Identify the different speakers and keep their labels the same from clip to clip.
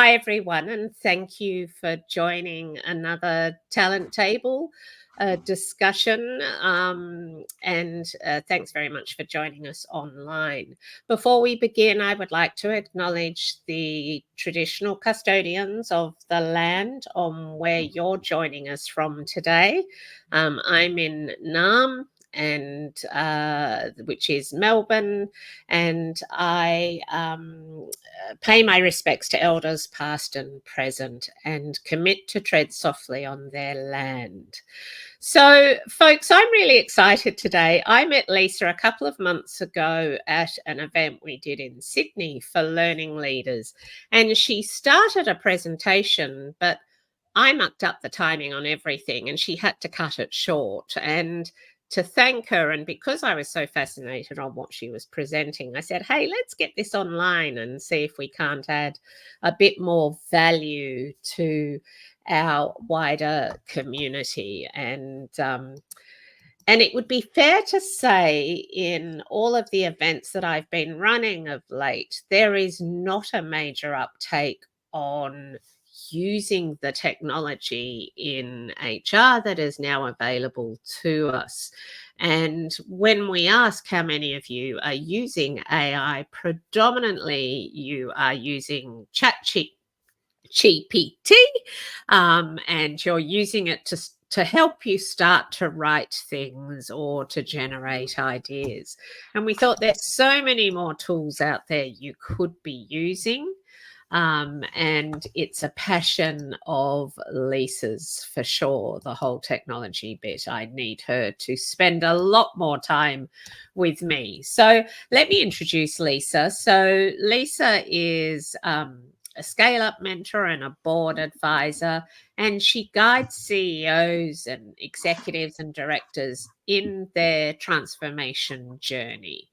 Speaker 1: Hi, everyone, and thank you for joining another Talent Table discussion. And thanks very much for joining us online. Before we begin, I would like to acknowledge the traditional custodians of the land on where you're joining us from today. I'm in Naarm, and which is Melbourne, and I pay my respects to elders past and present and commit to tread softly on their land. So, folks, I'm really excited today. I met Lisa a couple of months ago at an event we did in Sydney for learning leaders, and she started a presentation, but I mucked up the timing on everything and she had to cut it short. And to thank her, and because I was so fascinated on what she was presenting, I said, hey, let's get this online and see if we can't add a bit more value to our wider community. And it would be fair to say, in all of the events that I've been running of late, there is not a major uptake on using the technology in HR that is now available to us. And when we ask how many of you are using AI, predominantly you are using ChatGPT, and you're using it to help you start to write things or to generate ideas. And we thought there's so many more tools out there you could be using. And it's a passion of Lisa's for sure, the whole technology bit. I need her to spend a lot more time with me. So let me introduce Lisa. So Lisa is a scale-up mentor and a board advisor, and she guides CEOs and executives and directors in their transformation journey.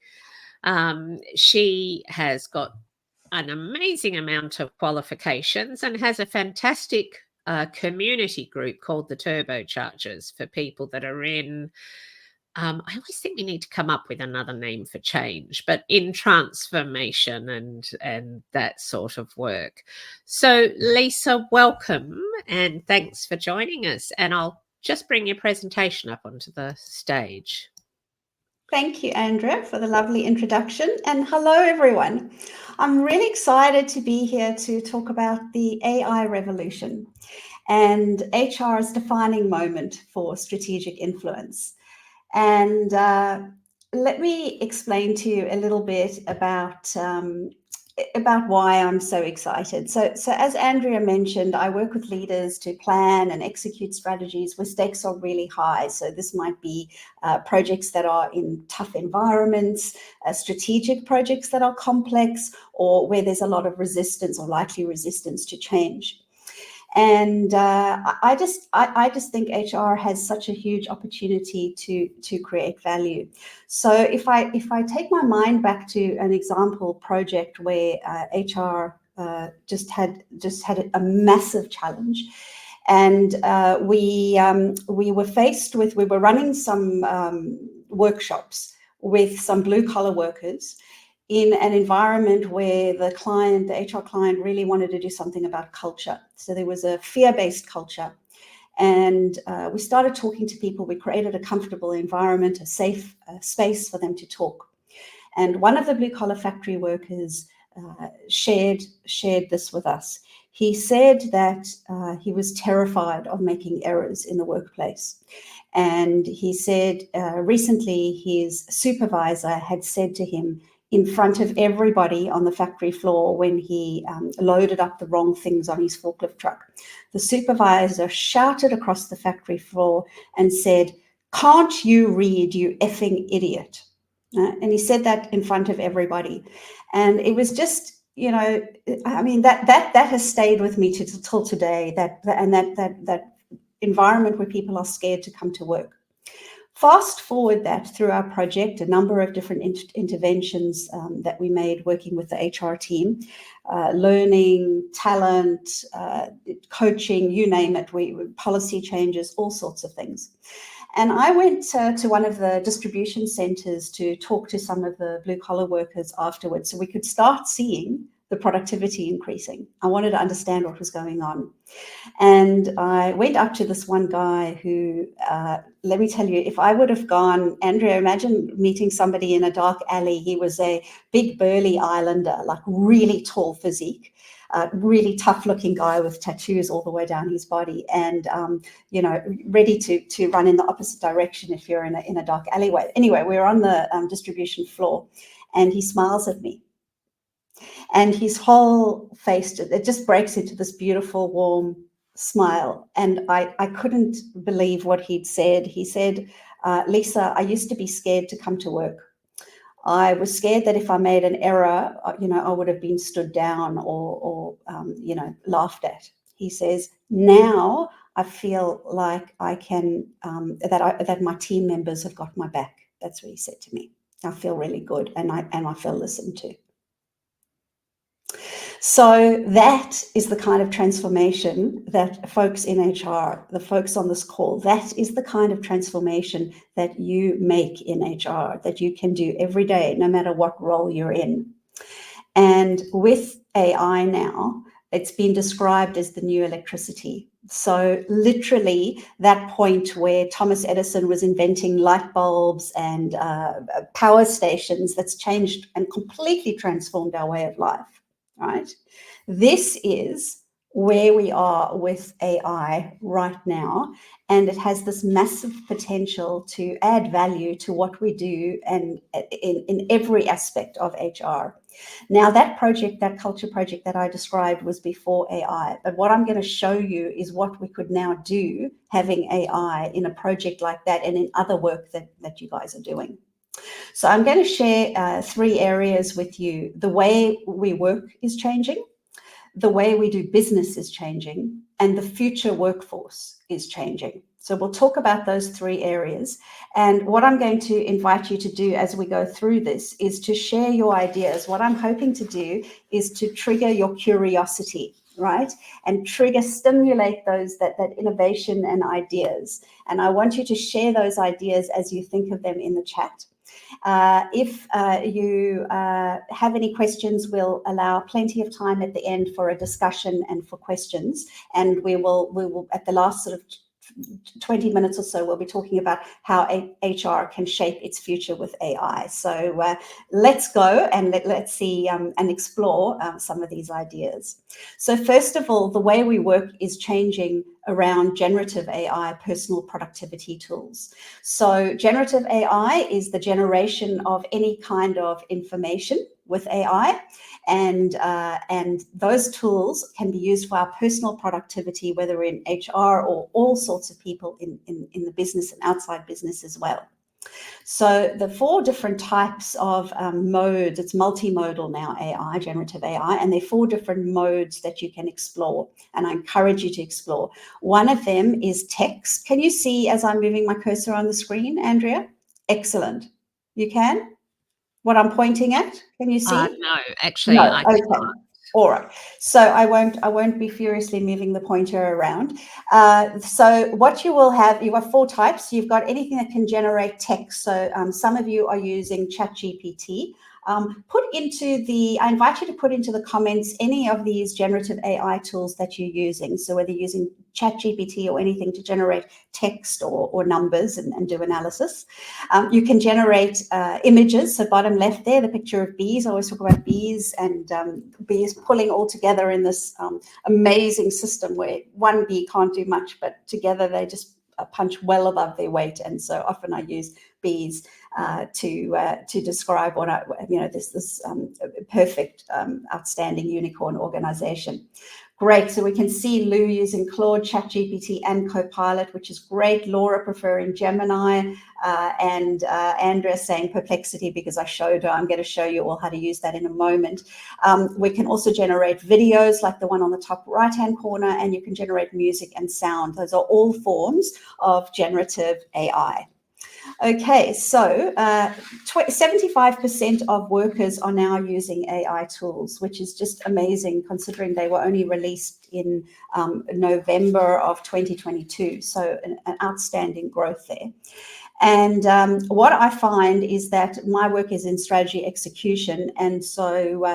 Speaker 1: She has got an amazing amount of qualifications and has a fantastic community group called the Turbochargers for people that are in, I always think we need to come up with another name for change, but in transformation and that sort of work. So Lisa, welcome and thanks for joining us. And I'll just bring your presentation up onto the stage.
Speaker 2: Thank you, Andrea, for the lovely introduction. And hello, everyone. I'm really excited to be here to talk about the AI revolution and HR's defining moment for strategic influence. And let me explain to you a little bit about why I'm so excited. So as Andrea mentioned, I work with leaders to plan and execute strategies where stakes are really high. So this might be projects that are in tough environments, strategic projects that are complex, or where there's a lot of resistance or likely resistance to change. And I just think HR has such a huge opportunity to create value. So if I take my mind back to an example project where HR just had a massive challenge, and we were running some workshops with some blue collar workers in an environment where the HR client really wanted to do something about culture. So there was a fear-based culture. And we started talking to people. We created a comfortable environment, a safe space for them to talk. And one of the blue-collar factory workers shared this with us. He said that he was terrified of making errors in the workplace. And he said recently his supervisor had said to him, in front of everybody on the factory floor, when he loaded up the wrong things on his forklift truck, the supervisor shouted across the factory floor and said, "Can't you read, you effing idiot?" And he said that in front of everybody. And it was just, I mean, that has stayed with me till today, that environment where people are scared to come to work. Fast forward that through our project, a number of different interventions that we made working with the HR team, learning, talent, coaching, you name it, policy changes, all sorts of things. And I went to one of the distribution centers to talk to some of the blue collar workers afterwards, so we could start seeing the productivity increasing. I wanted to understand what was going on. And I went up to this one guy who, let me tell you, if I would have gone, Andrea, imagine meeting somebody in a dark alley. He was a big burly islander, like really tall physique, really tough looking guy with tattoos all the way down his body, and ready to run in the opposite direction if you're in a dark alleyway. Anyway, we were on the distribution floor, and he smiles at me. And his whole face, it just breaks into this beautiful, warm smile. And I couldn't believe what he'd said. He said, Lisa, I used to be scared to come to work. I was scared that if I made an error, I would have been stood down or laughed at. He says, now I feel like I can, that my team members have got my back. That's what he said to me. I feel really good, and I feel listened to. So that is the kind of transformation that folks in HR, the folks on this call, that is the kind of transformation that you make in HR, that you can do every day, no matter what role you're in. And with AI now, it's been described as the new electricity. So literally that point where Thomas Edison was inventing light bulbs and power stations, that's changed and completely transformed our way of life. Right? This is where we are with AI right now, and it has this massive potential to add value to what we do and in every aspect of HR. Now, that project, that culture project that I described was before AI, but what I'm going to show you is what we could now do having AI in a project like that and in other work that you guys are doing. So I'm going to share 3 areas with you. The way we work is changing, the way we do business is changing, and the future workforce is changing. So we'll talk about those 3 areas. And what I'm going to invite you to do as we go through this is to share your ideas. What I'm hoping to do is to trigger your curiosity, right? And stimulate that innovation and ideas. And I want you to share those ideas as you think of them in the chat. If you have any questions, we'll allow plenty of time at the end for a discussion and for questions. And we will at the last sort of 20 minutes or so, we'll be talking about how HR can shape its future with AI. So let's go and let's see and explore some of these ideas. So first of all, the way we work is changing around generative AI, personal productivity tools. So generative AI is the generation of any kind of information with AI, and those tools can be used for our personal productivity, whether in HR or all sorts of people in the business and outside business as well. So the 4 different types of modes, it's multimodal now, AI, generative AI, and there are 4 different modes that you can explore, and I encourage you to explore. One of them is text. Can you see as I'm moving my cursor on the screen, Andrea? Excellent. You can? What I'm pointing at? Can you see?
Speaker 1: No, actually,
Speaker 2: no.
Speaker 1: I
Speaker 2: Okay.
Speaker 1: can't.
Speaker 2: All right. So I won't be furiously moving the pointer around. So what you will have, you have 4 types. You've got anything that can generate text. So some of you are using ChatGPT. I invite you to put into the comments any of these generative AI tools that you're using. So whether you're using ChatGPT or anything to generate text or numbers and do analysis. You can generate images. So bottom left there, the picture of bees. I always talk about bees and bees pulling all together in this amazing system where one bee can't do much, but together they just punch well above their weight. And so often I use bees to describe this perfect, outstanding unicorn organization. Great. So we can see Lou using Claude, ChatGPT, and Copilot, which is great. Laura preferring Gemini, and Andrea saying Perplexity because I showed her. I'm going to show you all how to use that in a moment. We can also generate videos like the one on the top right-hand corner, and you can generate music and sound. Those are all forms of generative AI. Okay, so 75% of workers are now using AI tools, which is just amazing considering they were only released in November of 2022. So an outstanding growth there. And what I find is that my work is in strategy execution. And so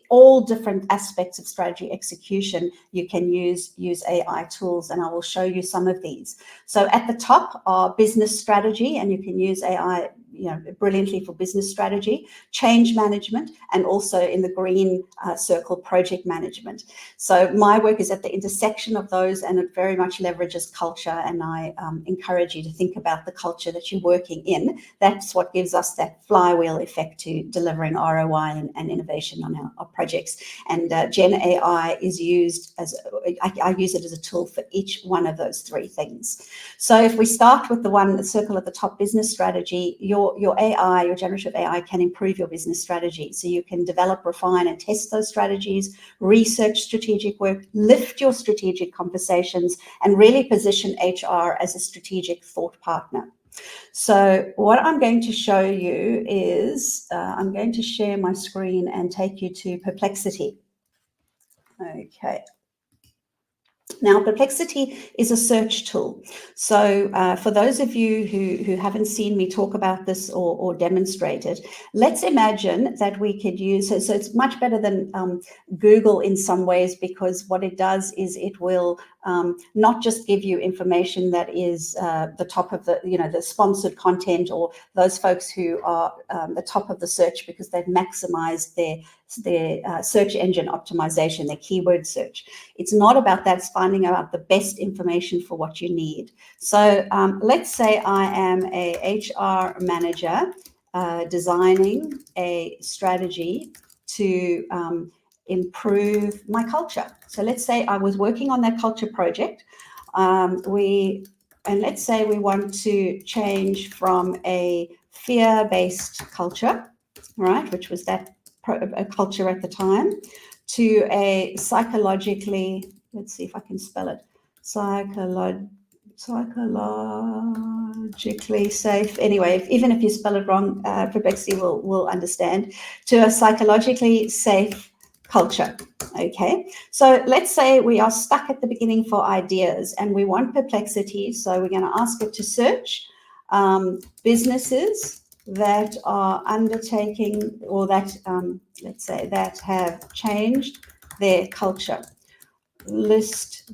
Speaker 2: all different aspects of strategy execution, you can use AI tools, and I will show you some of these. So at the top are business strategy, and you can use AI brilliantly for business strategy, change management, and also in the green circle, project management. So my work is at the intersection of those, and it very much leverages culture, and I encourage you to think about the culture that you're working in. That's what gives us that flywheel effect to delivering ROI and innovation on our projects. And Gen AI is used as, I use it as a tool for each one of those three things. So if we start with the circle at the top, business strategy, your AI, your generative AI can improve your business strategy. So you can develop, refine, and test those strategies, research strategic work, lift your strategic conversations, and really position HR as a strategic thought partner. So what I'm going to show you is, I'm going to share my screen and take you to Perplexity. Okay. Now, Perplexity is a search tool. So for those of you who haven't seen me talk about this or demonstrate it, let's imagine that we could use, so it's much better than Google in some ways, because what it does is it will not just give you information that is the top of the sponsored content, or those folks who are the top of the search because they've maximized their search engine optimization, their keyword search. It's not about that. It's finding out the best information for what you need. So let's say I am a HR manager designing a strategy to improve my culture. So let's say I was working on that culture project. And let's say we want to change from a fear-based culture, right, which was that a culture at the time, to a psychologically, let's see if I can spell it, psychologically safe. Anyway, even if you spell it wrong, Perplexity will understand, to a psychologically safe culture. Okay, so let's say we are stuck at the beginning for ideas and we want Perplexity, so we're going to ask it to search businesses that are undertaking, or that let's say that have changed their culture. List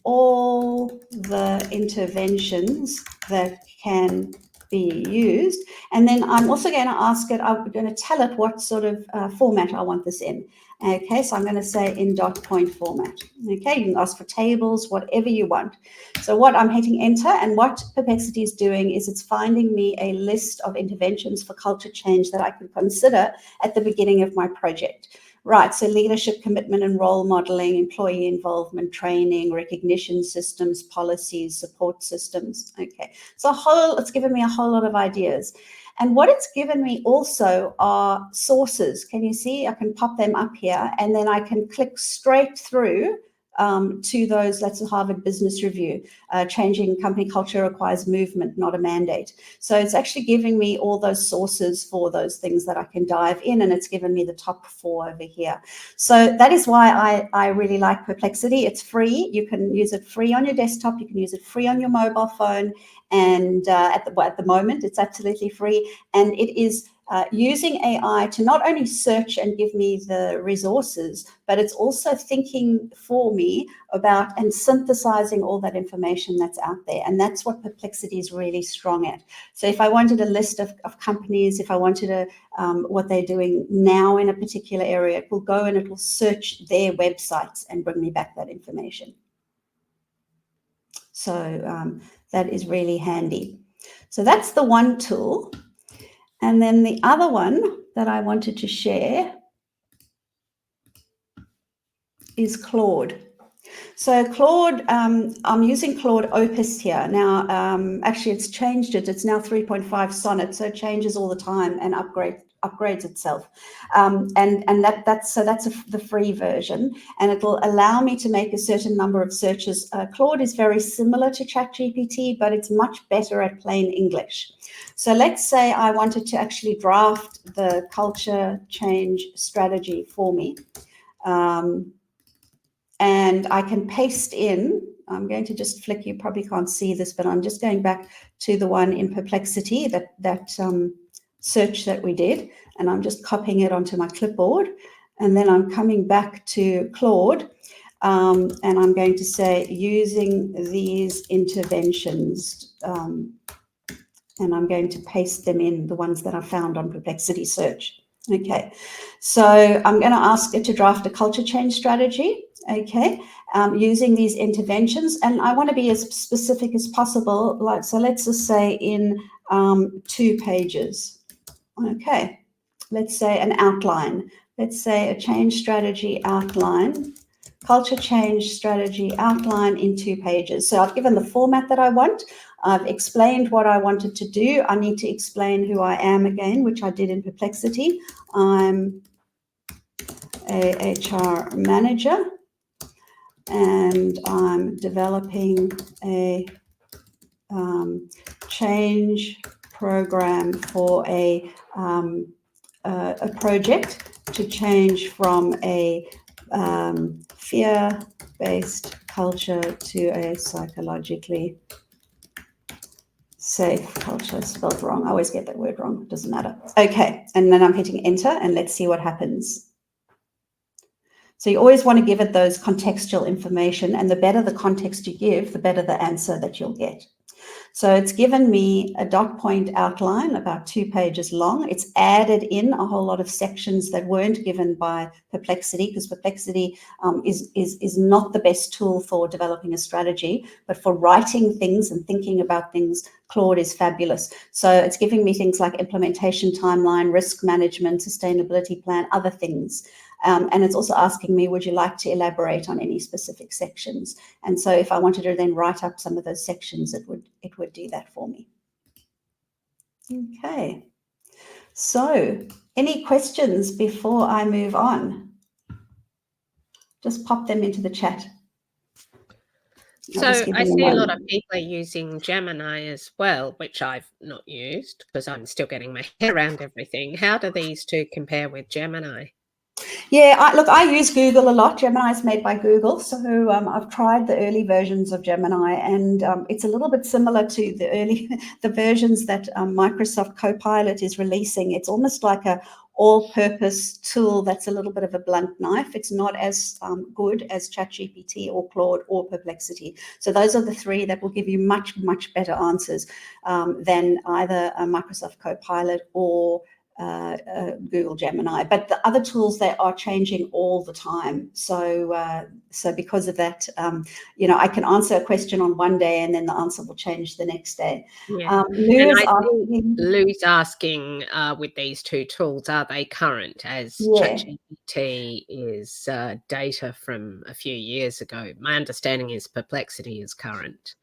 Speaker 2: all the interventions that can be used, and then I'm also going to ask it, I'm going to tell it what sort of format I want this in. Okay, so I'm going to say in dot point format. Okay, you can ask for tables, whatever you want. So what I'm hitting enter, and what Perplexity is doing is it's finding me a list of interventions for culture change that I can consider at the beginning of my project. Right, so leadership, commitment and role modeling, employee involvement, training, recognition systems, policies, support systems. Okay, so it's given me a whole lot of ideas. And what it's given me also are sources. Can you see? I can pop them up here, and then I can click straight through to those. That's a Harvard Business Review. Changing company culture requires movement, not a mandate. So it's actually giving me all those sources for those things that I can dive in, and it's given me the top 4 over here. So that is why I really like Perplexity. It's free. You can use it free on your desktop. You can use it free on your mobile phone. And at the moment, it's absolutely free. And it is using AI to not only search and give me the resources, but it's also thinking for me about and synthesizing all that information that's out there. And that's what Perplexity is really strong at. So if I wanted a list of companies, if I wanted what they're doing now in a particular area, it will go and it will search their websites and bring me back that information. So that is really handy. So that's the one tool. And then the other one that I wanted to share is Claude. So Claude, I'm using Claude Opus here. Now, actually it's changed it. It's now 3.5 Sonnet, so it changes all the time and upgrades itself. And that's the free version, and it'll allow me to make a certain number of searches. Claude is very similar to ChatGPT, but it's much better at plain English. So let's say I wanted to actually draft the culture change strategy for me. And I can paste in I'm going to just flick, you probably can't see this, but I'm just going back to the one in Perplexity, that search that we did, and I'm just copying it onto my clipboard, and then I'm coming back to Claude, and I'm going to say using these interventions, and I'm going to paste them in, the ones that I found on Perplexity search. Okay, so I'm going to ask it to draft a culture change strategy, okay, using these interventions, and I want to be as specific as possible, like, so let's just say in 2 pages. Okay, let's say an outline. Let's say a change strategy outline, culture change strategy outline in 2 pages. So I've given the format that I want. I've explained what I wanted to do. I need to explain who I am again, which I did in Perplexity. I'm a HR manager, and I'm developing a change program for a project to change from a fear-based culture to a psychologically safe culture. Spelled wrong. I always get that word wrong. Doesn't matter. Okay, and then I'm hitting enter, and let's see what happens. So you always want to give it those contextual information, and the better the context you give, the better the answer that you'll get. So it's given me a dot point outline about 2 pages long. It's added in a whole lot of sections that weren't given by Perplexity, because Perplexity is not the best tool for developing a strategy, but for writing things and thinking about things, Claude is fabulous. So it's giving me things like implementation timeline, risk management, sustainability plan, other things. And it's also asking me, would you like to elaborate on any specific sections? And so if I wanted to then write up some of those sections, it would do that for me. Okay. So any questions before I move on? Just pop them into the chat.
Speaker 1: So I see a lot of people are using Gemini as well, which I've not used because I'm still getting my head around everything. How do these two compare with Gemini?
Speaker 2: Yeah, look, I use Google a lot. Gemini is made by Google. So I've tried the early versions of Gemini, and it's a little bit similar to the versions that Microsoft Copilot is releasing. It's almost like a all-purpose tool that's a little bit of a blunt knife. It's not as good as ChatGPT or Claude or Perplexity. So those are the 3 that will give you much, much better answers than either Microsoft Copilot or Google Gemini. But the other tools, they are changing all the time. So because of that, I can answer a question on one day and then the answer will change the next day.
Speaker 1: Yeah. Lou's asking with these 2 tools, are they current, as ChatGPT is data from a few years ago? My understanding is Perplexity is current.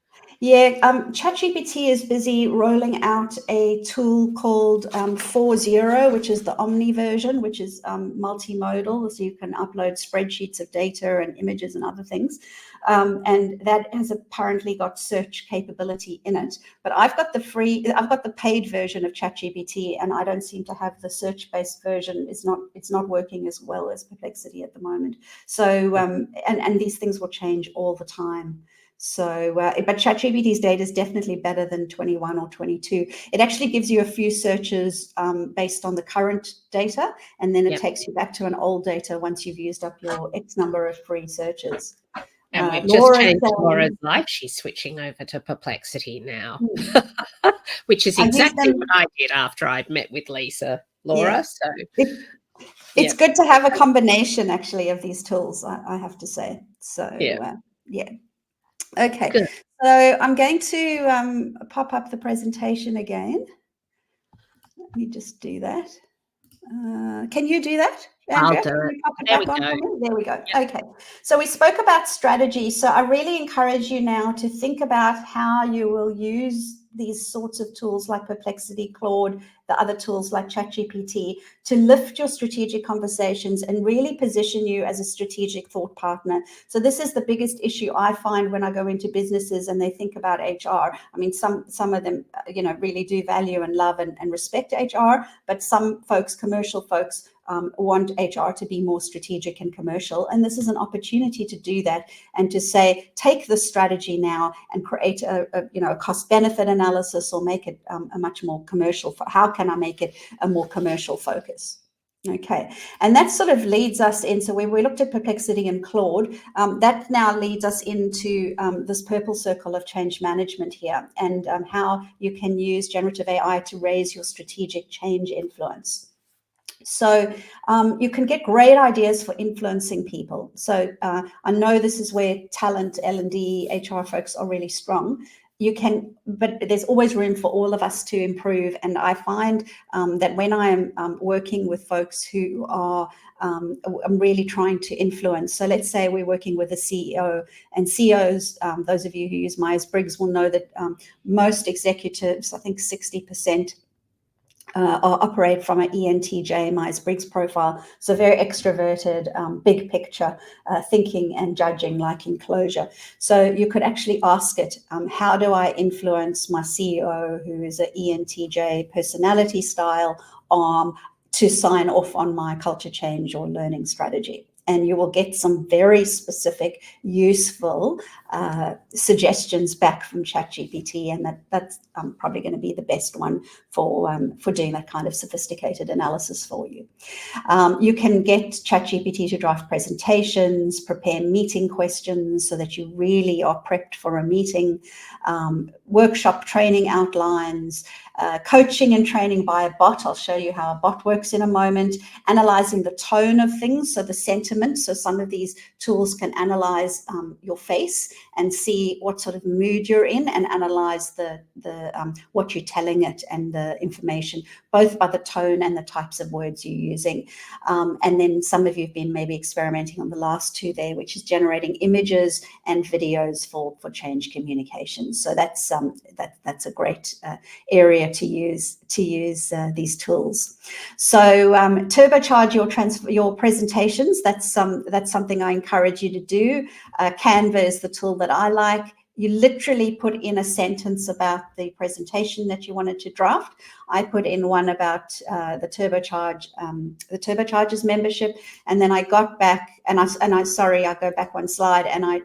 Speaker 2: Yeah, ChatGPT is busy rolling out a tool called 4.0, which is the Omni version, which is multimodal, so you can upload spreadsheets of data and images and other things. And that has apparently got search capability in it. But I've got the paid version of ChatGPT, and I don't seem to have the search-based version. It's not working as well as Perplexity at the moment. So and these things will change all the time. So, but ChatGPT's data is definitely better than 21 or 22. It actually gives you a few searches based on the current data, and then it takes you back to an old data once you've used up your X number of free searches.
Speaker 1: And we've just changed Laura's life. She's switching over to Perplexity now, which is exactly what I did after I'd met with Lisa, Laura.
Speaker 2: Yeah.
Speaker 1: So
Speaker 2: it's good to have a combination, actually, of these tools, I have to say. So, yeah. Okay, good. So I'm going to pop up the presentation again. Let me just do that. Can you do that, Andrea?
Speaker 1: I'll do it.
Speaker 2: There we go. There we go. Yep. Okay, so we spoke about strategy. So I really encourage you now to think about how you will use these sorts of tools like Perplexity, Claude, the other tools like ChatGPT, to lift your strategic conversations and really position you as a strategic thought partner. So this is the biggest issue I find when I go into businesses and they think about HR. I mean, some of them, really do value and love and respect HR, but some folks, commercial folks, want HR to be more strategic and commercial. And this is an opportunity to do that and to say, take this strategy now and create a cost benefit analysis, or make it a much more commercial. How can I make it a more commercial focus? Okay, and that sort of leads us into, when we looked at Perplexity and Claude, that now leads us into this purple circle of change management here, and how you can use generative AI to raise your strategic change influence. So you can get great ideas for influencing people. So I know this is where talent, L&D, HR folks are really strong. You can, but there's always room for all of us to improve. And I find that when I am working with folks who are I'm really trying to influence. So let's say we're working with a CEO, and CEOs, those of you who use Myers-Briggs will know that most executives, I think 60%, operate from an ENTJ, Myers-Briggs profile. So very extroverted, big picture thinking and judging, like enclosure. So you could actually ask it, how do I influence my CEO, who is an ENTJ personality style, to sign off on my culture change or learning strategy? And you will get some very specific, useful suggestions back from ChatGPT, and that's probably going to be the best one for doing that kind of sophisticated analysis for you. You can get ChatGPT to draft presentations, prepare meeting questions so that you really are prepped for a meeting, workshop training outlines, coaching and training by a bot. I'll show you how a bot works in a moment. Analyzing the tone of things, so the sentiment. So some of these tools can analyze your face and see what sort of mood you're in, and analyze the what you're telling it and the information, both by the tone and the types of words you're using. And then some of you have been maybe experimenting on the last two there, which is generating images and videos for change communications. So that's a great area to use these tools. So turbocharge your presentations. That's something I encourage you to do. Canva is the tool that I like. You literally put in a sentence about the presentation that you wanted to draft. I put in one about the Turbochargers membership, and then I got back, and I go back one slide, and I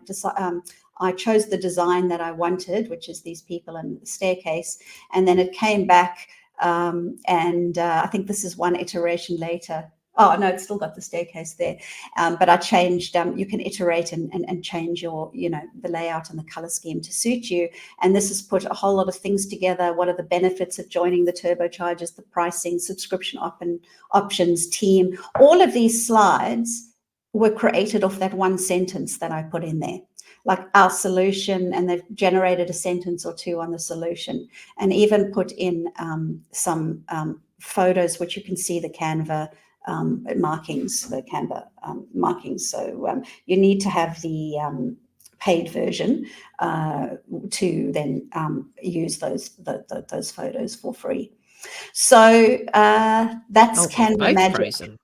Speaker 2: chose the design that I wanted, which is these people and the staircase, and then it came back, and I think this is one iteration later. Oh, no, it's still got the staircase there. But I changed, you can iterate and change your, the layout and the color scheme to suit you. And this has put a whole lot of things together. What are the benefits of joining the Turbochargers, the pricing, subscription options, team? All of these slides were created off that one sentence that I put in there, like our solution, and they've generated a sentence or two on the solution, and even put in some photos, which you can see the Canva markings, the Canva markings. So you need to have the paid version to then use those photos for free. So that's Canva magic.
Speaker 1: Frozen.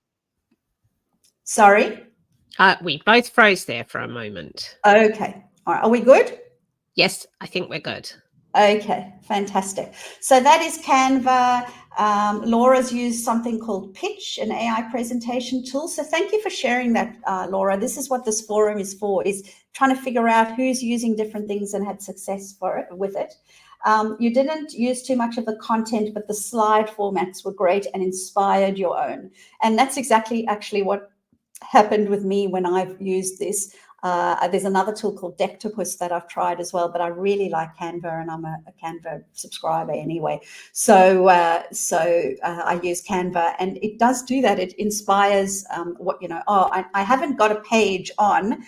Speaker 2: Sorry?
Speaker 1: We both froze there for a moment.
Speaker 2: Okay. All right. Are we good?
Speaker 1: Yes, I think we're good.
Speaker 2: Okay, fantastic. So that is Canva. Laura's used something called Pitch, an AI presentation tool. So thank you for sharing that, Laura. This is what this forum is for, is trying to figure out who's using different things and had success with it. You didn't use too much of the content, but the slide formats were great and inspired your own. And that's exactly actually what happened with me when I've used this. There's another tool called Dectopus that I've tried as well, but I really like Canva, and I'm a Canva subscriber anyway. So I use Canva, and it does do that. It inspires I haven't got a page on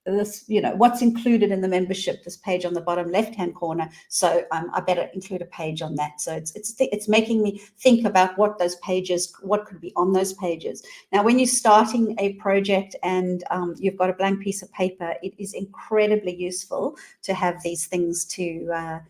Speaker 2: this, what's included in the membership, this page on the bottom left-hand corner. So I better include a page on that. So it's making me think about what could be on those pages. Now, when you're starting a project and you've got a blank piece of paper, it is incredibly useful to have these things to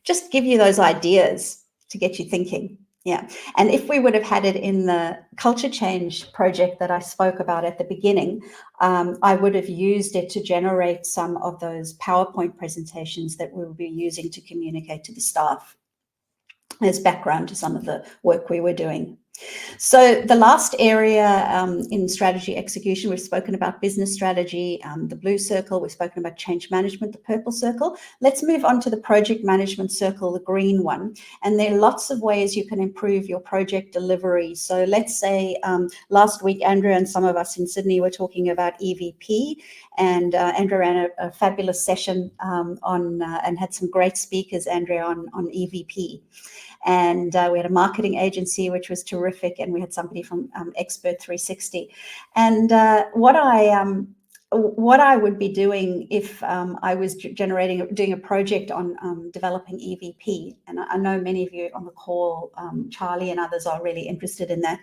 Speaker 2: just give you those ideas to get you thinking. Yeah. And if we would have had it in the culture change project that I spoke about at the beginning, I would have used it to generate some of those PowerPoint presentations that we will be using to communicate to the staff. as background to some of the work we were doing. So the last area in strategy execution, we've spoken about business strategy, the blue circle, we've spoken about change management, the purple circle. Let's move on to the project management circle, the green one. And there are lots of ways you can improve your project delivery. So let's say last week, Andrea and some of us in Sydney were talking about EVP, and Andrea ran a fabulous session and had some great speakers, Andrea, on EVP. And we had a marketing agency, which was terrific, and we had somebody from Expert 360. And what I would be doing if I was doing a project on developing EVP, and I know many of you on the call, Charlie and others, are really interested in that.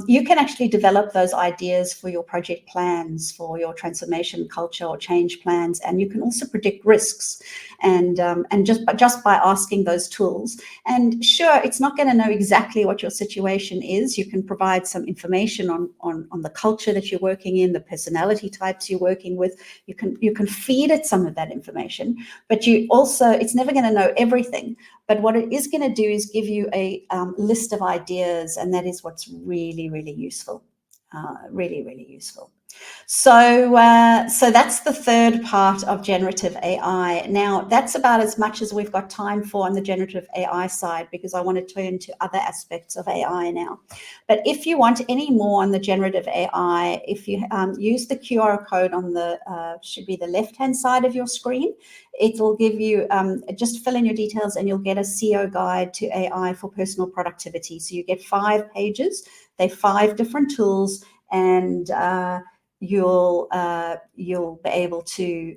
Speaker 2: You can actually develop those ideas for your project plans, for your transformation, culture, or change plans, and you can also predict risks, and just by asking those tools. And sure, it's not going to know exactly what your situation is. You can provide some information on the culture that you're working in, the personality types you're working with. You can feed it some of that information, but it's never going to know everything. But what it is going to do is give you a list of ideas, and that is what's really, really useful. Really, really useful. So that's the third part of generative AI. Now, that's about as much as we've got time for on the generative AI side, because I want to turn to other aspects of AI now. But if you want any more on the generative AI, if you use the QR code on the should be the left-hand side of your screen, it will give you, just fill in your details and you'll get a CEO guide to AI for personal productivity. So you get 5 pages. They're 5 different tools, and you'll be able to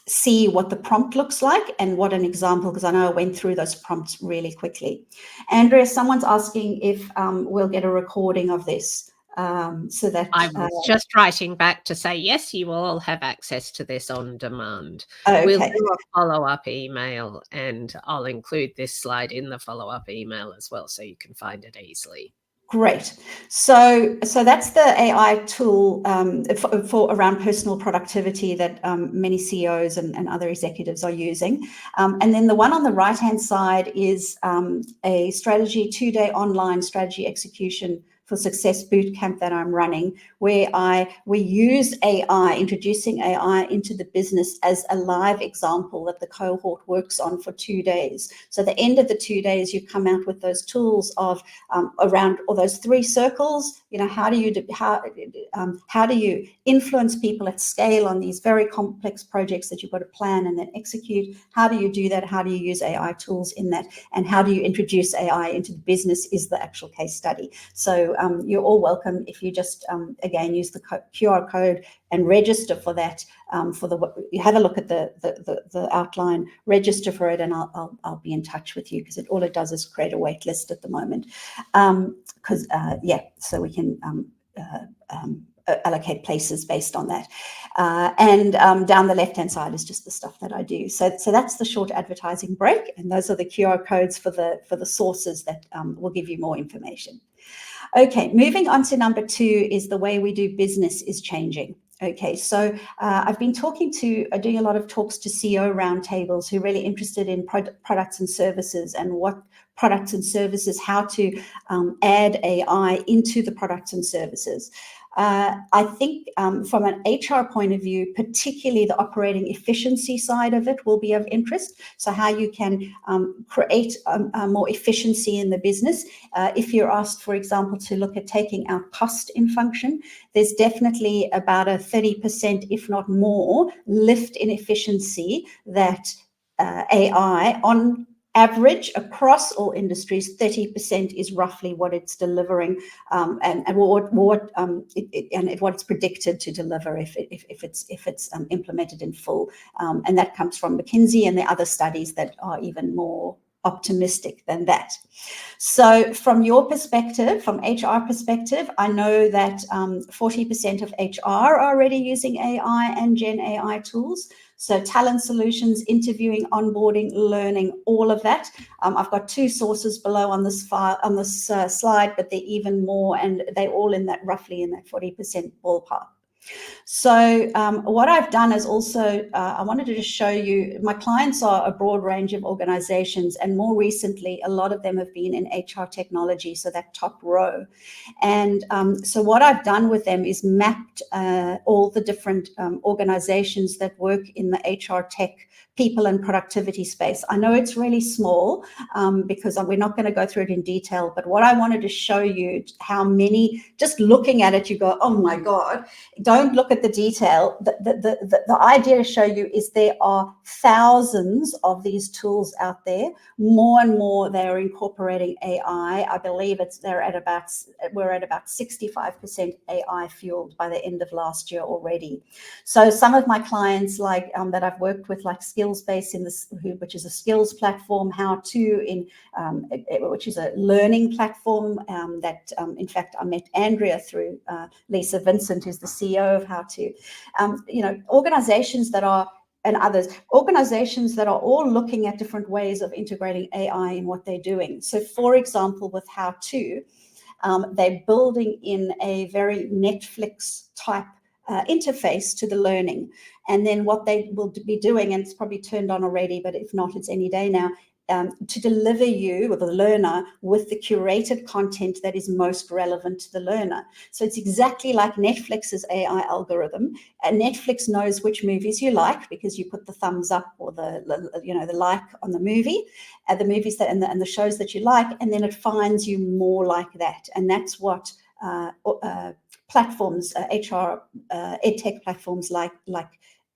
Speaker 2: see what the prompt looks like and what an example, because I know I went through those prompts really quickly. Andrea, someone's asking if we'll get a recording of this. So that
Speaker 1: I was just writing back to say, yes, you will all have access to this on demand.
Speaker 2: Okay.
Speaker 1: We'll do a follow-up email, and I'll include this slide in the follow-up email as well, so you can find it easily.
Speaker 2: Great. So that's the AI tool for around personal productivity that many CEOs and other executives are using. And then the one on the right-hand side is a strategy 2-day online strategy execution for success bootcamp that I'm running, where we use AI, introducing AI into the business as a live example that the cohort works on for 2 days. So at the end of the 2 days, you come out with those tools of around all those 3 circles. You know, how do you influence people at scale on these very complex projects that you've got to plan and then execute? How do you do that? How do you use AI tools in that? And how do you introduce AI into the business is the actual case study. So you're all welcome if you just, again, use the QR code and register for that. You have a look at the outline, register for it, and I'll be in touch with you, because all it does is create a wait list at the moment. So we can allocate places based on that. And down the left-hand side is just the stuff that I do. So that's the short advertising break, and those are the QR codes for the sources that will give you more information. Okay, moving on to number 2 is the way we do business is changing. Okay, so I've been doing a lot of talks to CEO roundtables who are really interested in products and services, and what products and services, how to add AI into the products and services. I think from an HR point of view, particularly the operating efficiency side of it will be of interest. So how you can create more efficiency in the business. If you're asked, for example, to look at taking out cost in function, there's definitely about a 30%, if not more, lift in efficiency that AI on average across all industries, 30% is roughly what it's delivering, and what it's predicted to deliver if it's implemented in full, and that comes from McKinsey and the other studies that are even more optimistic than that. So from your perspective, from HR perspective, I know that 40% of HR are already using AI and Gen AI tools. So talent solutions, interviewing, onboarding, learning, all of that. I've got 2 sources below on this slide, but they're even more, and they're all roughly in that 40% ballpark. So what I've done is also, I wanted to just show you, my clients are a broad range of organizations, and more recently, a lot of them have been in HR technology, so that top row. And so what I've done with them is mapped all the different organizations that work in the HR tech people and productivity space. I know it's really small because we're not going to go through it in detail, but what I wanted to show you how many, just looking at it, you go, oh my God, don't look at the detail. The idea to show you is there are thousands of these tools out there. More and more they're incorporating AI. I believe we're at about 65% AI fueled by the end of last year already. So some of my clients like that I've worked with, like Skillsbase which is a skills platform, How To which is a learning platform that in fact I met Andrea through Lisa Vincent, who's the CEO of How To. Organizations that are, and others, organizations that are all looking at different ways of integrating AI in what they're doing. So for example, with How To, they're building in a very Netflix type interface to the learning. And then what they will be doing, and it's probably turned on already, but if not, it's any day now, to deliver you or the learner with the curated content that is most relevant to the learner. So it's exactly like Netflix's AI algorithm. And Netflix knows which movies you like because you put the thumbs up or the like on the movie, the movies that and the shows that you like, and then it finds you more like that. And that's what platforms, HR edtech platforms like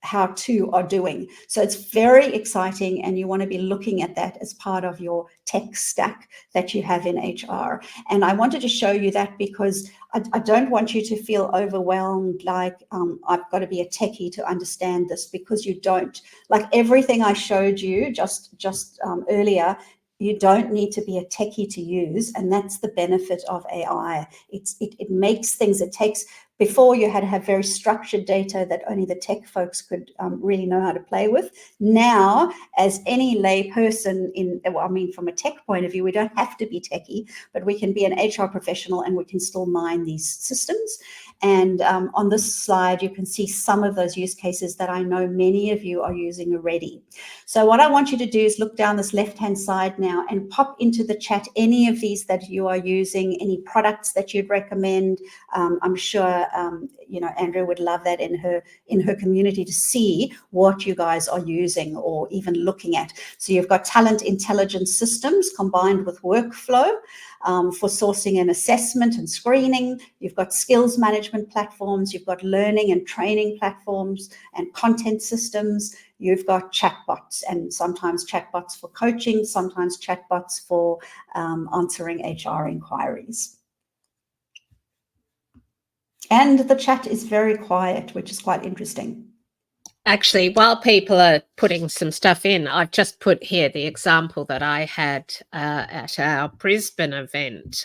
Speaker 2: How To are doing. So it's very exciting, and you want to be looking at that as part of your tech stack that you have in HR. And I wanted to show you that because I don't want you to feel overwhelmed like I've got to be a techie to understand this, because you don't. Like everything I showed you just earlier, you don't need to be a techie to use, and that's the benefit of AI. It makes things, it takes, before you had to have very structured data that only the tech folks could really know how to play with. Now, as any lay person from a tech point of view, we don't have to be techie, but we can be an HR professional and we can still mine these systems. And on this slide, you can see some of those use cases that I know many of you are using already. So what I want you to do is look down this left-hand side now and pop into the chat any of these that you are using, any products that you'd recommend. I'm sure Andrea would love that in her community to see what you guys are using or even looking at. So you've got talent intelligence systems combined with workflow for sourcing and assessment and screening. You've got skills management platforms. You've got learning and training platforms and content systems. You've got chatbots, and sometimes chatbots for coaching, sometimes chatbots for answering HR inquiries. And the chat is very quiet, which is quite interesting.
Speaker 1: Actually, while people are putting some stuff in, I've just put here the example that I had at our Brisbane event.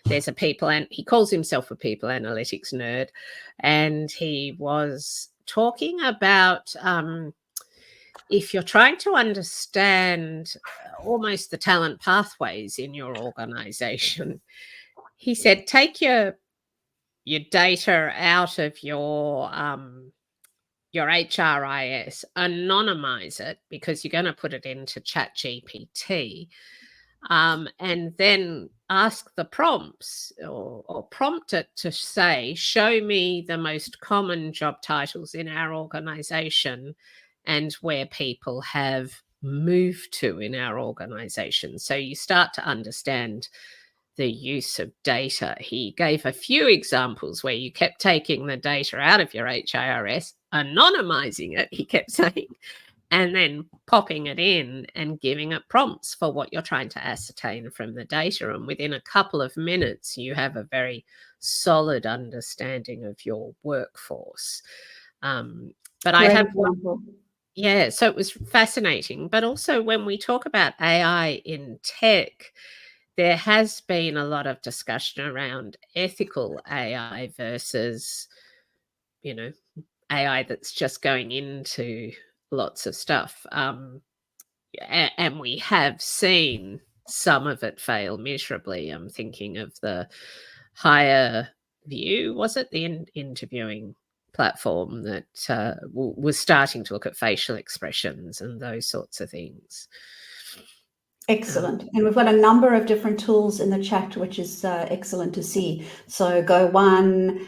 Speaker 1: There's he calls himself a people analytics nerd, and he was talking about if you're trying to understand almost the talent pathways in your organization, he said, take your data out of your HRIS, anonymize it because you're going to put it into ChatGPT, and then ask the prompts or prompt it to say, show me the most common job titles in our organization and where people have moved to in our organization. So you start to understand the use of data. He gave a few examples where you kept taking the data out of your HIRS, anonymizing it, he kept saying, and then popping it in and giving it prompts for what you're trying to ascertain from the data. And within a couple of minutes, you have a very solid understanding of your workforce. But I have
Speaker 2: example.
Speaker 1: Yeah, so it was fascinating. But also when we talk about AI in tech, there has been a lot of discussion around ethical AI versus, AI that's just going into lots of stuff. And we have seen some of it fail miserably. I'm thinking of the hire View, was it, the interviewing platform that was starting to look at facial expressions and those sorts of things.
Speaker 2: Excellent. And we've got a number of different tools in the chat, which is excellent to see. So Go One,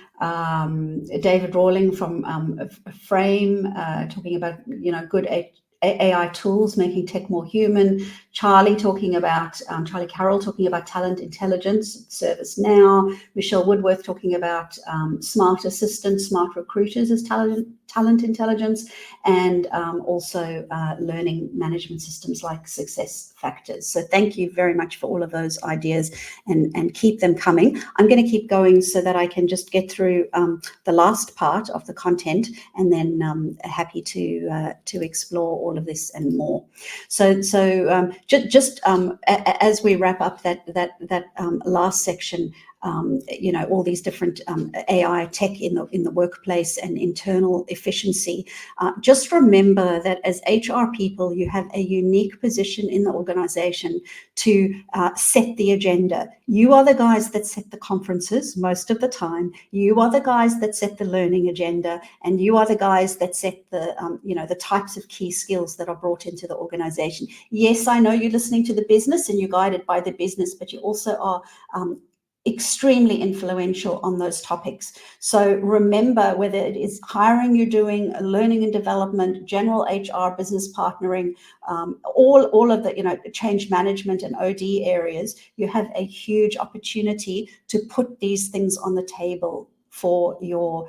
Speaker 2: David Rawling from Frame, talking about, good AI tools, making tech more human. Charlie Carroll talking about talent intelligence, ServiceNow. Michelle Woodworth talking about smart assistants, smart recruiters as talent intelligence, and also learning management systems like success factors. So thank you very much for all of those ideas, and keep them coming. I'm going to keep going so that I can just get through the last part of the content, and then happy to explore all of this and more. So just as we wrap up that last section, all these different AI tech in the workplace and internal efficiency. Just remember that as HR people, you have a unique position in the organization to set the agenda. You are the guys that set the conferences most of the time. You are the guys that set the learning agenda, and you are the guys that set the the types of key skills that are brought into the organization. Yes, I know you're listening to the business and you're guided by the business, but you also are extremely influential on those topics. So remember, whether it is hiring you're doing, learning and development, general HR, business partnering, all of the change management and OD areas, you have a huge opportunity to put these things on the table for your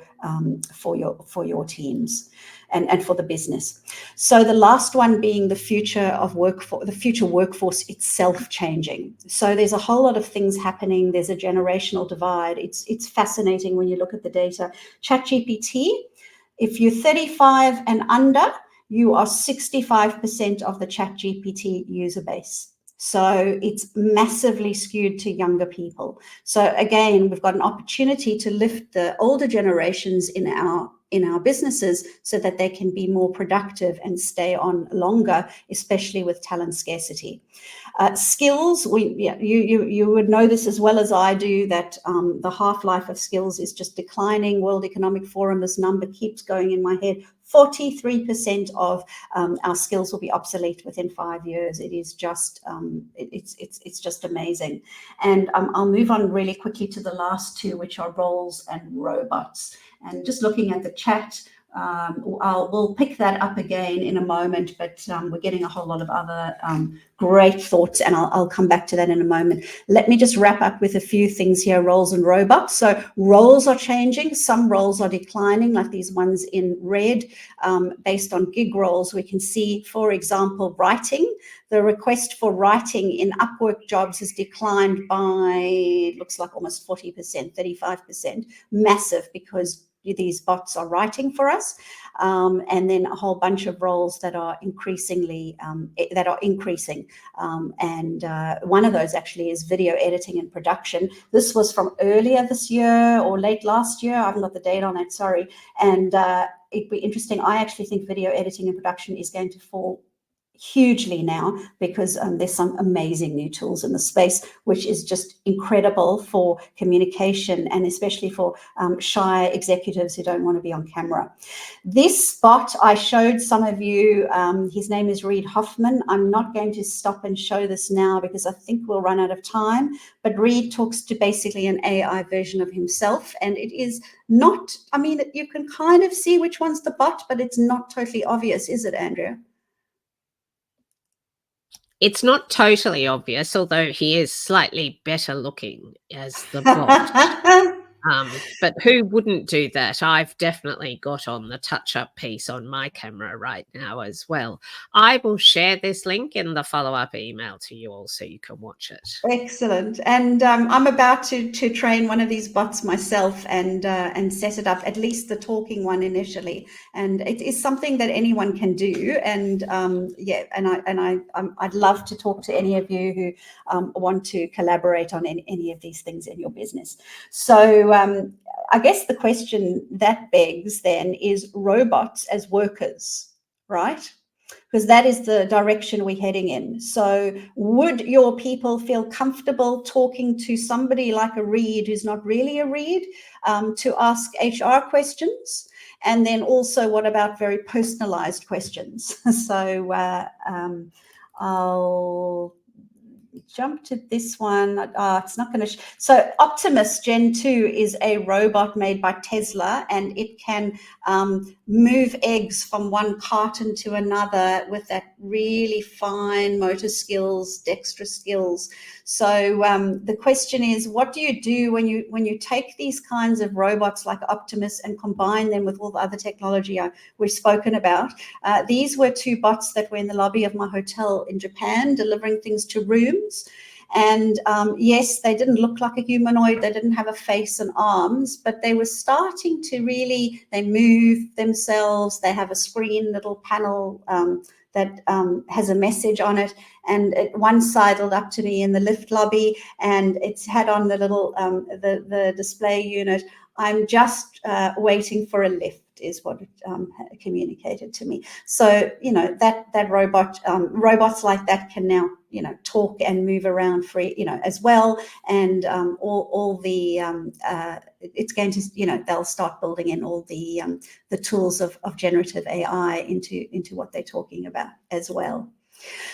Speaker 2: teams and for the business. So the last one being the future workforce itself changing. So there's a whole lot of things happening. There's a generational divide. It's fascinating when you look at the data. ChatGPT, if you're 35 and under, you are 65% of the ChatGPT user base. So it's massively skewed to younger people. So again, we've got an opportunity to lift the older generations in our businesses so that they can be more productive and stay on longer, especially with talent scarcity. Skills, you would know this as well as I do, that the half-life of skills is just declining. World Economic Forum, this number keeps going in my head. 43% of our skills will be obsolete within 5 years. It is just it's just amazing. And I'll move on really quickly to the last two, which are roles and robots. And just looking at the chat, we'll pick that up again in a moment, but we're getting a whole lot of other great thoughts, and I'll come back to that in a moment. Let me just wrap up with a few things here, roles and robots. So roles are changing. Some roles are declining, like these ones in red, based on gig roles. We can see, for example, writing. The request for writing in Upwork jobs has declined by, it looks like almost 40%, 35%, massive, because these bots are writing for us, and then a whole bunch of roles that are increasing, and one of those actually is video editing and production. This was from earlier this year or late last year. I haven't got the date on it, sorry. And it'd be interesting. I actually think video editing and production is going to fall hugely now, because there's some amazing new tools in the space, which is just incredible for communication, and especially for shy executives who don't want to be on camera. This bot I showed some of you, his name is Reid Hoffman. I'm not going to stop and show this now because I think we'll run out of time, but Reid talks to basically an AI version of himself, and it is not, I mean, you can kind of see which one's the bot, but it's not totally obvious, is it, Andrea?
Speaker 1: It's not totally obvious, although he is slightly better looking as the bot. But who wouldn't do that? I've definitely got on the touch-up piece on my camera right now as well. I will share this link in the follow-up email to you all so you can watch it.
Speaker 2: Excellent. And I'm about to train one of these bots myself and set it up, at least the talking one initially. And it is something that anyone can do. And yeah, and I'd love to talk to any of you who want to collaborate on any of these things in your business. So I guess the question that begs then is robots as workers, right? because that is the direction we're heading in. So would your people feel comfortable talking to somebody like a Reed, who's not really a Reed, to ask HR questions? And then also, what about very personalized questions? So I'll jump to this one. It's not going to. So Optimus Gen 2 is a robot made by Tesla, and it can move eggs from one carton to another with that really fine motor skills, dexterous skills. So the question is, what do you do when you take these kinds of robots like Optimus and combine them with all the other technology we've spoken about? These were two bots that were in the lobby of my hotel in Japan, delivering things to rooms. And yes, they didn't look like a humanoid. They didn't have a face and arms, but they were starting to really, they move themselves. They have a screen, little panel that has a message on it. And one sidled up to me in the lift lobby, and it's had on the little, the display unit, "I'm just waiting for a lift," is what it communicated to me. So, that robot, robots like that can now, talk and move around free, as well. And all the, it's going to, they'll start building in all the tools of generative AI into what they're talking about as well.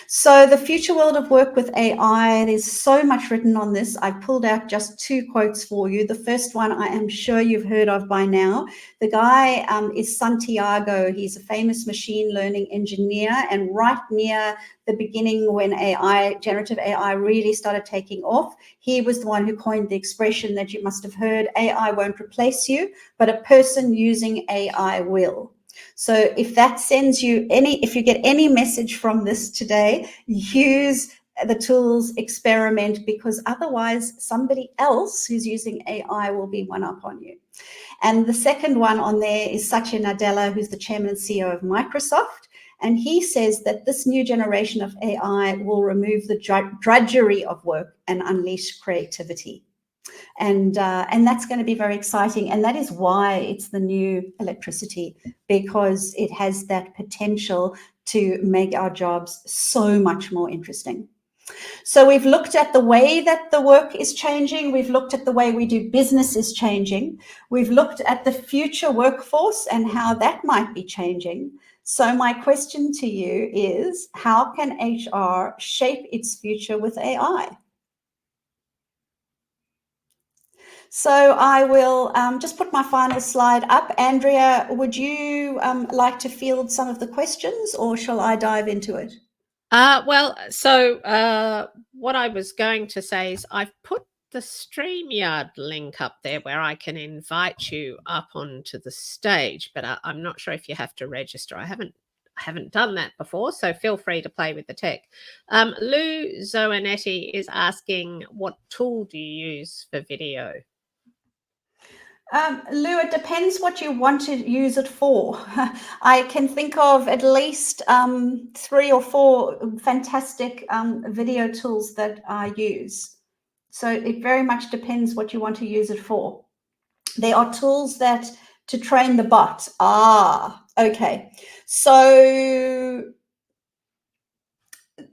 Speaker 2: So the future world of work with AI, there's so much written on this. I pulled out just 2 quotes for you. The first one I am sure you've heard of by now. The guy is Santiago. He's a famous machine learning engineer, and right near the beginning when generative AI really started taking off, he was the one who coined the expression that you must have heard: AI won't replace you, but a person using AI will. So if that sends you if you get any message from this today, use the tools, experiment, because otherwise somebody else who's using AI will be one up on you. And the second one on there is Satya Nadella, who's the chairman and CEO of Microsoft. And he says that this new generation of AI will remove the drudgery of work and unleash creativity. And that's going to be very exciting. And that is why it's the new electricity, because it has that potential to make our jobs so much more interesting. So we've looked at the way that the work is changing. We've looked at the way we do business is changing. We've looked at the future workforce and how that might be changing. So my question to you is, how can HR shape its future with AI? So I will just put my final slide up. Andrea, would you like to field some of the questions, or shall I dive into it?
Speaker 1: What I was going to say is I've put the StreamYard link up there where I can invite you up onto the stage, but I'm not sure if you have to register. I haven't done that before, so feel free to play with the tech. Lou Zoanetti is asking, what tool do you use for video?
Speaker 2: Lou, it depends what you want to use it for. I can think of at least 3 or 4 fantastic video tools that I use. So it very much depends what you want to use it for. There are tools to train the bot. Okay. So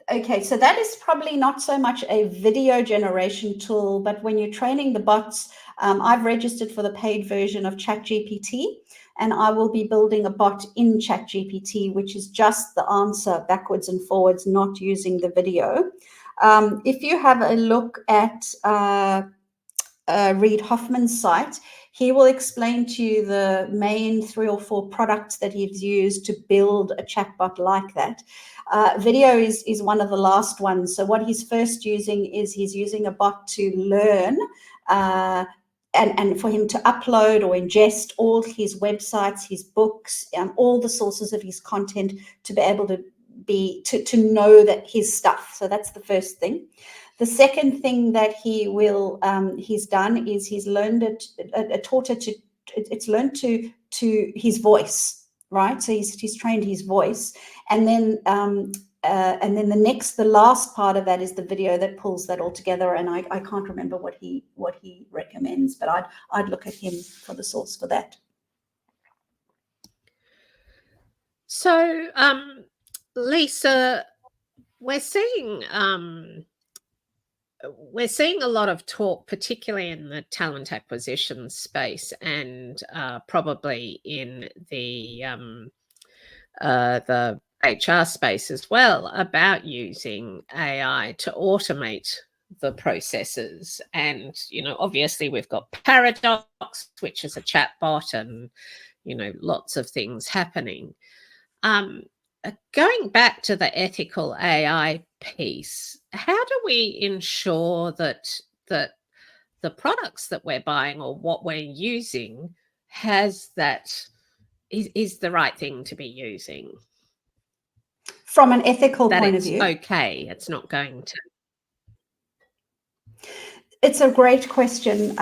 Speaker 2: that is probably not so much a video generation tool, but when you're training the bots, I've registered for the paid version of ChatGPT, and I will be building a bot in ChatGPT, which is just the answer backwards and forwards, not using the video. If you have a look at Reid Hoffman's site, he will explain to you the main 3 or 4 products that he's used to build a chatbot like that. Video is one of the last ones. So what he's first using is he's using a bot to learn and for him to upload or ingest all his websites, his books, all the sources of his content, to be able to know that his stuff. So that's the first thing. The second thing that he's done is he's learned taught it to, it's learned to his voice, right? So he's trained his voice, and then the last part of that is the video that pulls that all together. And I can't remember what he recommends, but I'd look at him for the source for that.
Speaker 1: So Lisa, we're seeing a lot of talk, particularly in the talent acquisition space, and probably in the HR space as well, about using AI to automate the processes. And obviously we've got Paradox, which is a chatbot, and lots of things happening. Going back to the ethical AI piece, how do we ensure that the products that we're buying or what we're using is the right thing to be using?
Speaker 2: From an ethical
Speaker 1: That
Speaker 2: point of
Speaker 1: it's
Speaker 2: view,
Speaker 1: okay, it's not going to.
Speaker 2: it's a great question.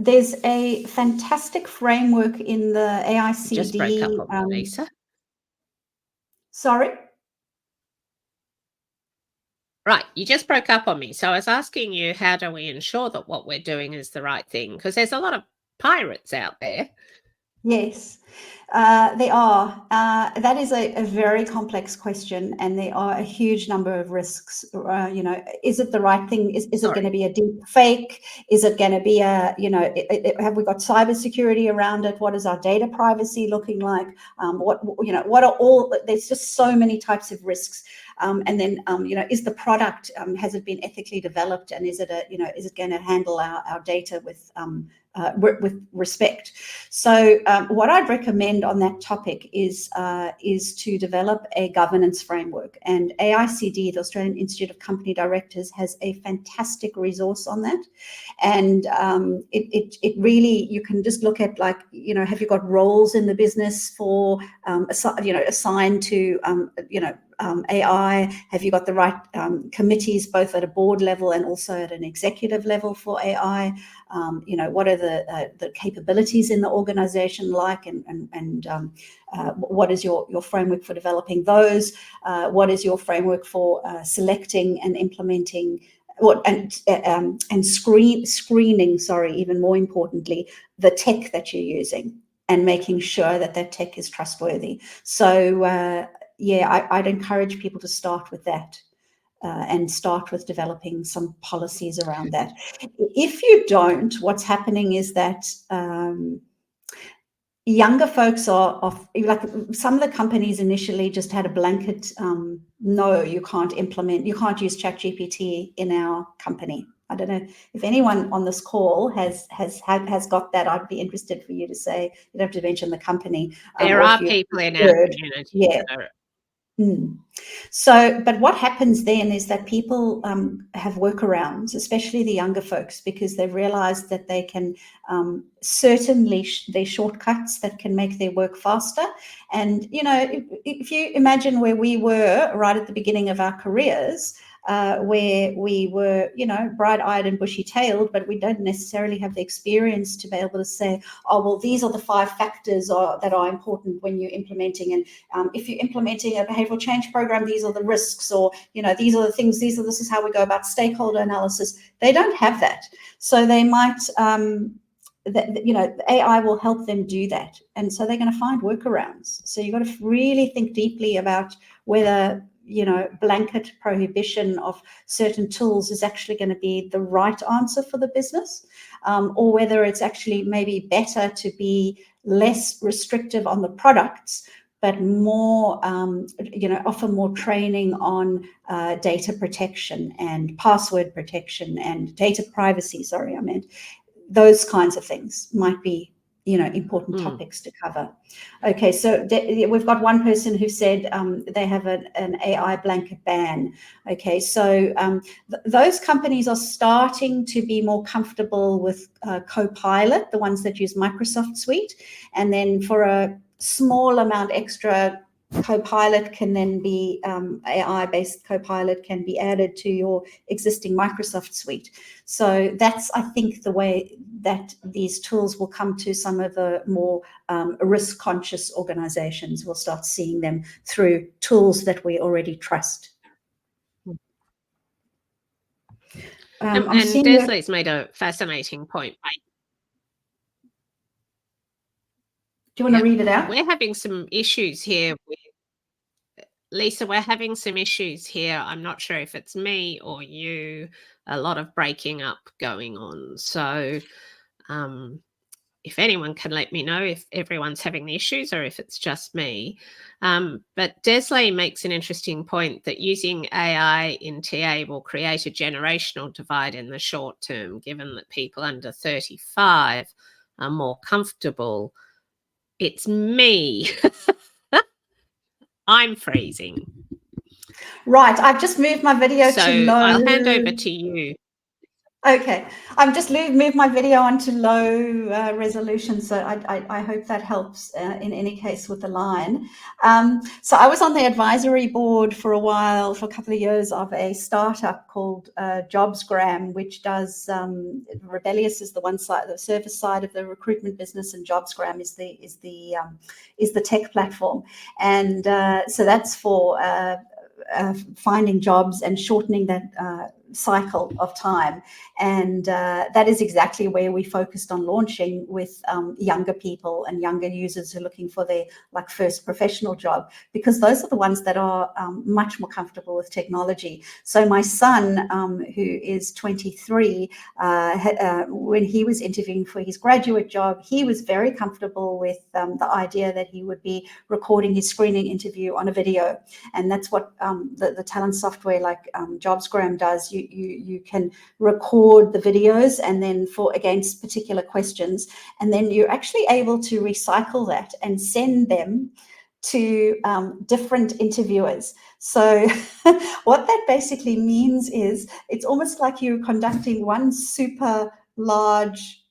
Speaker 2: There's a fantastic framework in the AICD.
Speaker 1: Just broke up on me, Lisa.
Speaker 2: Sorry?
Speaker 1: Right, you just broke up on me. So I was asking you, how do we ensure that what we're doing is the right thing? Because there's a lot of pirates out there.
Speaker 2: Yes, they are. That is a very complex question, and there are a huge number of risks. Is it the right thing? Is it going to be a deep fake? Is it going to be have we got cybersecurity around it? What is our data privacy looking like? What are all? There's just so many types of risks. And then, is the product, has it been ethically developed, and is it going to handle our data with respect? So what I'd recommend on that topic is to develop a governance framework, and AICD, the Australian Institute of Company Directors, has a fantastic resource on that. And it really, you can just look at, like, have you got roles in the business for assigned to AI? Have you got the right committees, both at a board level and also at an executive level for AI? What are the capabilities in the organization like, and what is your framework for developing those? What is your framework for selecting and implementing and screening, even more importantly, the tech that you're using, and making sure that tech is trustworthy? So I'd encourage people to start with that. And start with developing some policies around that. If you don't, what's happening is that younger folks are like, some of the companies initially just had a blanket, no, you can't use ChatGPT in our company. I don't know if anyone on this call has got that. I'd be interested for you to say. You don't have to mention the company.
Speaker 1: There are people in our community.
Speaker 2: Yeah. So, but what happens then is that people have workarounds, especially the younger folks, because they've realized that they can certainly there's shortcuts that can make their work faster. And if you imagine where we were right at the beginning of our careers, where we were, bright-eyed and bushy-tailed, but we don't necessarily have the experience to be able to say, oh, well, these are the 5 factors that are important when you're implementing. And if you're implementing a behavioral change program, these are the risks, or, these are the things, this is how we go about stakeholder analysis. They don't have that. So they might, AI will help them do that. And so they're going to find workarounds. So you've got to really think deeply about whether blanket prohibition of certain tools is actually going to be the right answer for the business, or whether it's actually maybe better to be less restrictive on the products, but more, offer more training on data protection and password protection and data privacy. Those kinds of things might be important topics to cover. Okay, so we've got one person who said they have an AI blanket ban. Okay, so those companies are starting to be more comfortable with Copilot, the ones that use Microsoft Suite, and then for a small amount extra, Copilot can then be AI-based Copilot can be added to your existing Microsoft Suite. So that's, I think, the way that these tools will come to some of the more risk-conscious organizations. We'll start seeing them through tools that we already trust.
Speaker 1: And Desley's made a fascinating point. Do
Speaker 2: you want to read it out?
Speaker 1: We're having some issues here with Lisa, we're having some issues here. I'm not sure if it's me or you. A lot of breaking up going on. So if anyone can let me know if everyone's having the issues or if it's just me. But Desley makes an interesting point that using AI in TA will create a generational divide in the short term, given that people under 35 are more comfortable. It's me. I'm freezing.
Speaker 2: Right, I've just moved my video to
Speaker 1: So
Speaker 2: low.
Speaker 1: I'll hand over to you.
Speaker 2: Okay, I'm just moved my video onto low resolution, so I hope that helps in any case with the line. So I was on the advisory board for a while, for a couple of years, of a startup called Jobsgram, which does Rebellious is the one side, the service side of the recruitment business, and Jobsgram is the tech platform, and so that's for finding jobs and shortening that cycle of time. And that is exactly where we focused on launching with younger people and younger users who are looking for their first professional job, because those are the ones that are much more comfortable with technology. So my son, who is 23, when he was interviewing for his graduate job, he was very comfortable with the idea that he would be recording his screening interview on a video. And that's what the talent software like Jobsgram does. You can record the videos and then against particular questions, and then you're actually able to recycle that and send them to different interviewers. So what that basically means is it's almost like you're conducting one super large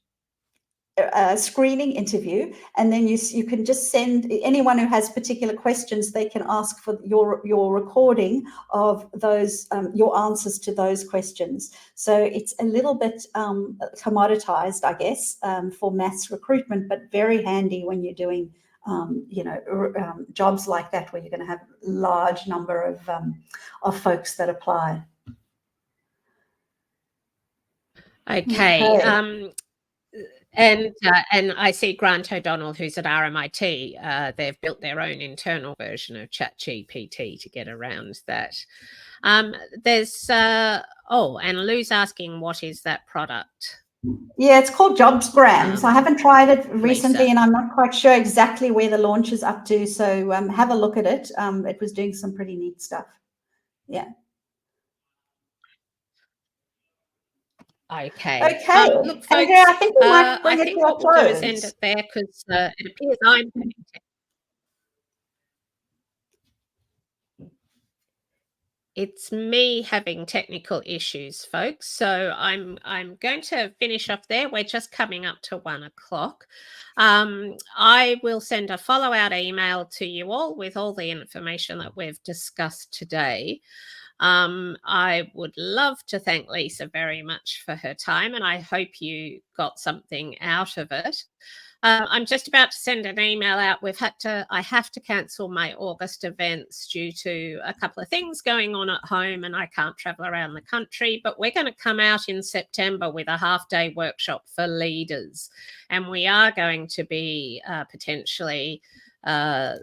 Speaker 2: screening interview, and then you can just send anyone who has particular questions, they can ask for your recording of those your answers to those questions. So it's a little bit commoditized, I guess, for mass recruitment, but very handy when you're doing jobs like that where you're going to have a large number of folks that apply.
Speaker 1: Okay. And I see Grant O'Donnell, who's at RMIT, they've built their own internal version of ChatGPT to get around that. There's, and Lou's asking, what is that product?
Speaker 2: Yeah, it's called Jobsgram. So I haven't tried it recently,
Speaker 1: Lisa.
Speaker 2: and I'm not quite sure exactly where the launch is up to. So have a look at it. It was doing some pretty neat stuff. Yeah.
Speaker 1: Okay.
Speaker 2: Okay.
Speaker 1: Look,
Speaker 2: Andrea,
Speaker 1: folks,
Speaker 2: I think we might bring
Speaker 1: I
Speaker 2: it to
Speaker 1: think
Speaker 2: a
Speaker 1: what we'll do is end
Speaker 2: close.
Speaker 1: it there because it appears I'm having it's me having technical issues, folks. So I'm going to finish off there. We're just coming up to 1 o'clock. I will send a follow-out email to you all with all the information that we've discussed today. I would love to thank Lisa very much for her time, and I hope you got something out of it. I'm just about to send an email out. I have to cancel my August events due to a couple of things going on at home, and I can't travel around the country. But we're going to come out in September with a half-day workshop for leaders, and we are going to be potentially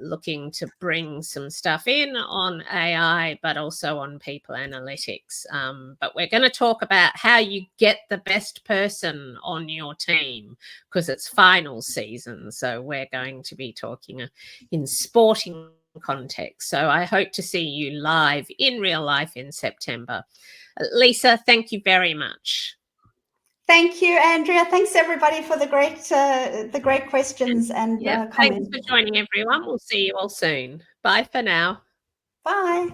Speaker 1: looking to bring some stuff in on AI, but also on people analytics. But we're going to talk about how you get the best person on your team, because it's final season. So we're going to be talking in sporting context. So I hope to see you live in real life in September. Lisa, thank you very much.
Speaker 2: Thank you, Andrea. Thanks everybody for the great questions and comments.
Speaker 1: Thanks for joining, everyone. We'll see you all soon. Bye for now.
Speaker 2: Bye.